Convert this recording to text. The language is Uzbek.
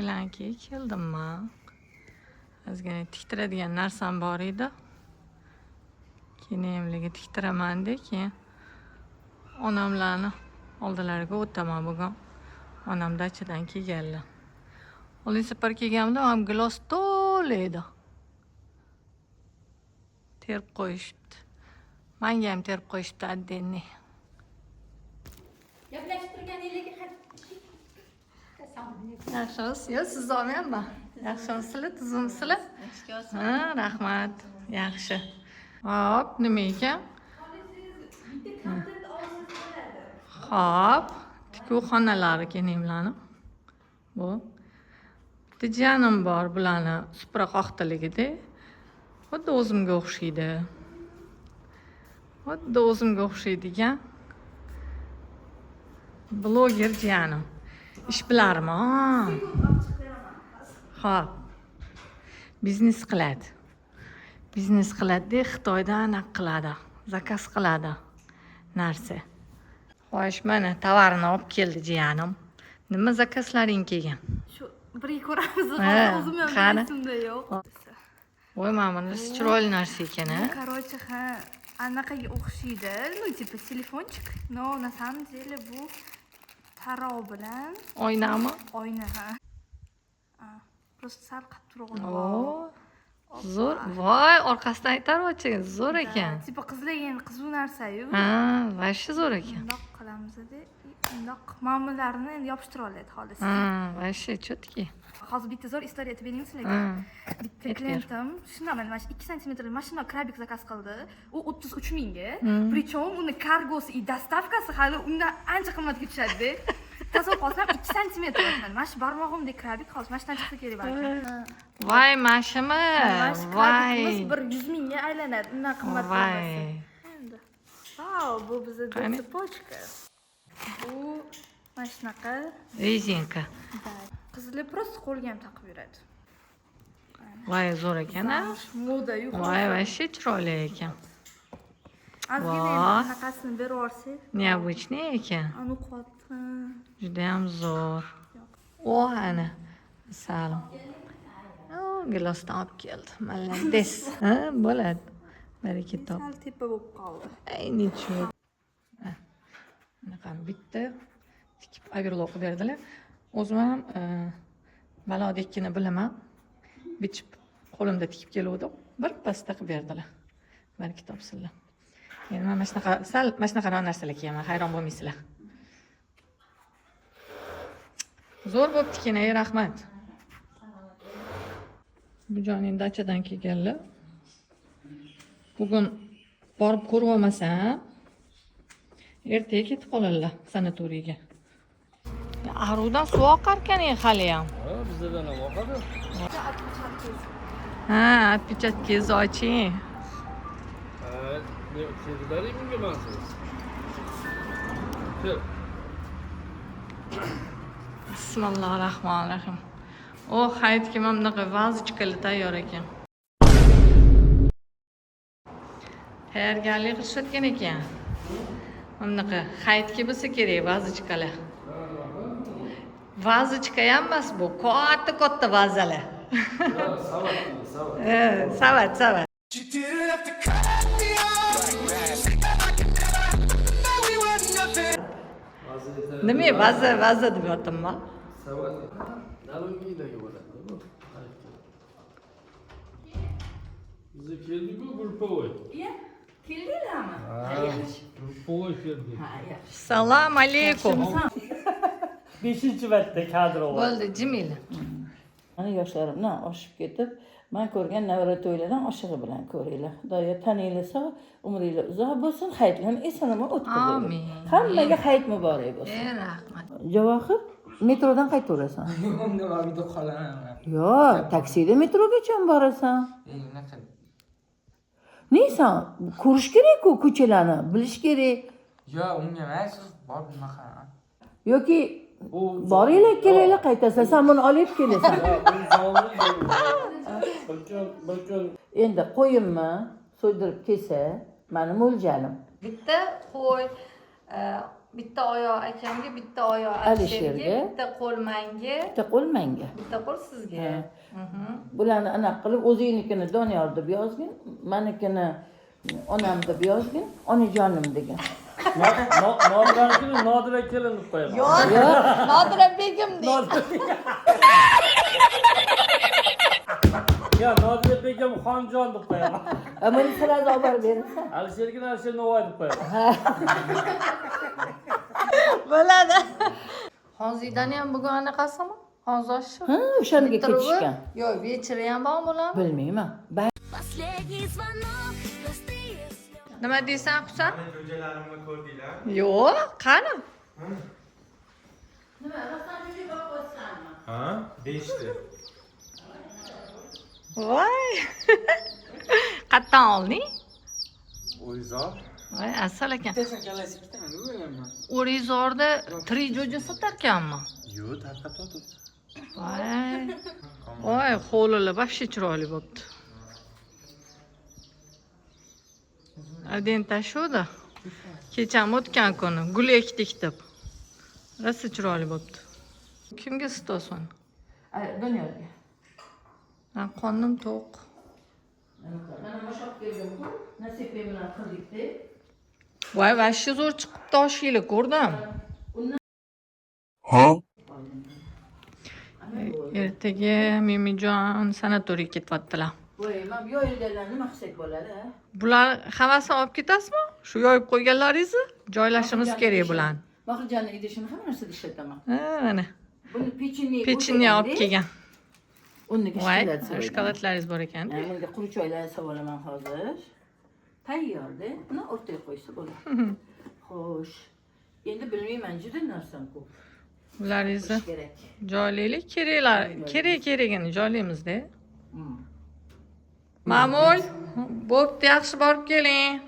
Taglankiga keldimman. Ozgina tiktiradigan narsam bor edi. Kiyimlarga tiktiraman-da, keyin onamlarni oldilariga o'taman bugun. Onam dachadan kelganlar. Oldin safar kelganimda ham gilos to'la edi. Terib qo'yishibdi. Menga ham terib qo'yishibdi addenni. Gaplashib turganinglarga Yaxshimisiz? Yo, siz olmayapmi? Yaxshimisizlar, tuzimsizlar? Ha, rahmat. Yaxshi. Hop, nima ekan? Hop, tikuv xonalari kenimlarni. Bu bitta jiyanim bor, bularni supra qoqtiligida. Xuddi o'zimga o'xshaydi. Xuddi o'zimga o'xshaydigan bloger jiyanim. Ish bilarmi? Xo'p. Biznes qiladi. Biznes qiladi, Xitoydan anaqa qiladi. Zakaz qiladi narsa. Xo'sh, mana tovarni olib keldi jiyanim. Nima zakazlaring kelgan? Shu birga ko'ramiz. O'zim ham esimda yo'q. Voy, mana bunisi chiroyli narsa ekan-a. Короче, anaqaga o'xshaydi. Ну, типа telefonчик. Но на самом деле bu tarov bilan Oynami? oyna, ha. Просто sal qattiqroq. Oo. Zo'r. Voy, orqasidan aytarchi, zo'r ekan. Типа qizlarga qiziq narsa-yu. Ha, vashi zo'r ekan. Bundoq qilamiz-da, bundoq ma'mullarni endi yopishtirib oladi xolis. Ha, vashi chotki. Hozir bitta zo'r istoriya aytib bering sizlarga. Bitta klientim shunday mana 2 santimetrli mashina krabik zakaz qildi. U 33 mingga. Причем uni kargosi и доставкasi hali undan ancha qimmatga tushadi-da. Tasavvur qilsam 2 santimetr ekan. Mana shu barmog'imdek krabik hozir mashinadan chiqsa kerak balki. Voy, mashimi. Voy. 100 mingga aylanadi. Undan qimmat bo'lmasa. Endi. Vau, bu bizning цепочка. Bu mana shunaqa Rezinka. Qizlar просто qo'lga ham taqib yuradi. Voy, zo'r ekan-a. Moda yo'q. Voy, vashi chiroyli ekan. Ozgina bunaqasini berib yuborsak. Необычный ekan. Anu qotdi. Juda ham zo'r. O, ana. Salom. Gilosdan olib keldi. Молодец. Ha, bo'ladi. Baraka top. Sal tepa bo'lib qoldi. Ay, nechuk. Bunaqa bitta tikib overlock berdilar. O'zim ham balodekini bilaman. Bichib qo'limda tikib keluvdim. Bir pasda qilib berdilar. Baraka topsinlar. Endi mana shunaqa narsalar kiyaman, hayron bo'lmaysizlar. Zo'r bo'pti-kin, rahmat. Bu joning dachadan kelganlar. Bugun borib ko'rib olmasam, ertaga ketib qoladilar sanatoriyga. Arudan suv oqar ekan hali ham. Ha, bizdan ham oqadi. Ha, отпечатkingizni oching. Ne sevdilaring bunga mansiz. Kel. Bismillahirrohmanirrohim. O, hayitga mana bunaqa vazichkali tayyor ekan. Tayyorgarlik qilishayotgan ekan. Mana bunaqa hayitga bo'lsa kerak vazichkalar. Vazichka ham emas bu, katta vazalar. Savat. Savat. Nima vaza deb yotibman? Savat. Nalongidagi bo'ladi. Bize keldik-ku Gulpovoy. Iya, keldinglarmi? Gulpovoy keldik. Assalomu alaykum. 5-marta kadr oldi. Bo'ldi, Jimila. Mana yoshlarimdan oshib ketib, men ko'rgan navara to'ylardan oshig'i bilan ko'ringlar. Xudoyo taninglarsa, umringlar uzoq bo'lsin, hayitlarni eson-omon o'tkazinglar. Amin. Hammaga hayit muborak bo'lsin. Rahmat. Javohir, metrodan qaytaverasan? Yo'q, unda uyda qolaman. Yo'q, taksida metrogacha borasan. Unaqa. Neysan, ko'rish kerak-ku ko'chalarni, bilish kerak. Yo'q, unga emas, bor bunaqa. Yoki boringlar, kelinglar qaytasan, sen buni olib kelasan. Endi qo'yimmi so'ydirib kelsa, meni mo'ljalim. Bitta qo'y Bitta oyoq akamga, bitta oyoq Alisherga. bitta qo'l menga, Bitta qo'l menga. bitta qo'l sizga. Bularni anaqa qilib o'zingnikini Doniyor deb yozgin, menikini onam deb yozgin, onajonim degan. Nodirakini Nodira kelin deb qo'yaman. Yo'q, Nodira begim deydi. Ya Nodira begim Xonjon deb qo'yaman. Buni sizlarga olib borib bersin. Alishergina Alisher Novoy deb qo'yaman. Bo'ladi. Xonzidani ham bugun anaqasimi? Xonzoshi. Ha, o'shaniga ketishgan. Yo'q, vecheri ham bormi bularmi? Bilmayman. Последний звонок, простые слезы. Nima deysan, Husan? Jo'jalarimni ko'rdinglar? Yo'q, qani? Ha? Deyishdi. Voy. Qayerdan olding? O'yzor. Voy, asal ekan. Bitta shakalasi ikkitami? O'ylayman. O'rizorda tirik jo'ja sotarkanmi? Yo'q, tarqatib. Voy. Voy, hovlili вообще chiroyli bo'pti. Adin tashuda. Kecham o'tgan kuni gul ekdik deb. Rosa chiroyli bo'pti. Kimga stoson? Doniyorga. Men qornim to'q. Mana mashaq keldim-ku, Nasiba bilan qildik-da. Voy, вообще zo'r chiqibdi oshinglar, ko'rdim. Ertaga Mimijon sanatoriyga ketyaptilar. Voy, men yoyilganlar nima qilsak bo'ladi, ha? Bular hammasini olib ketasizmi? Shu yoyib qo'yganlaringizni joylashimiz kerak bularni. Mahrijonni idishini hamma narsada ishlataman. Ha, mana. Buni Pechenye olib kelgan. Unga Voy, shokolad so'radim. shokoladlaringiz bor ekan. Bunga quruq choylar savolaman hozir. Tayyorda. Buni o'rtaga qo'ysa bo'ladi. Xo'sh. Endi bilmayman, juda narsam ko'p. Bularningizni Kerak. joylaylik, kerakligini joylaymiz-da. Hmm. Ma'mul, bo'pti, yaxshi borib keling.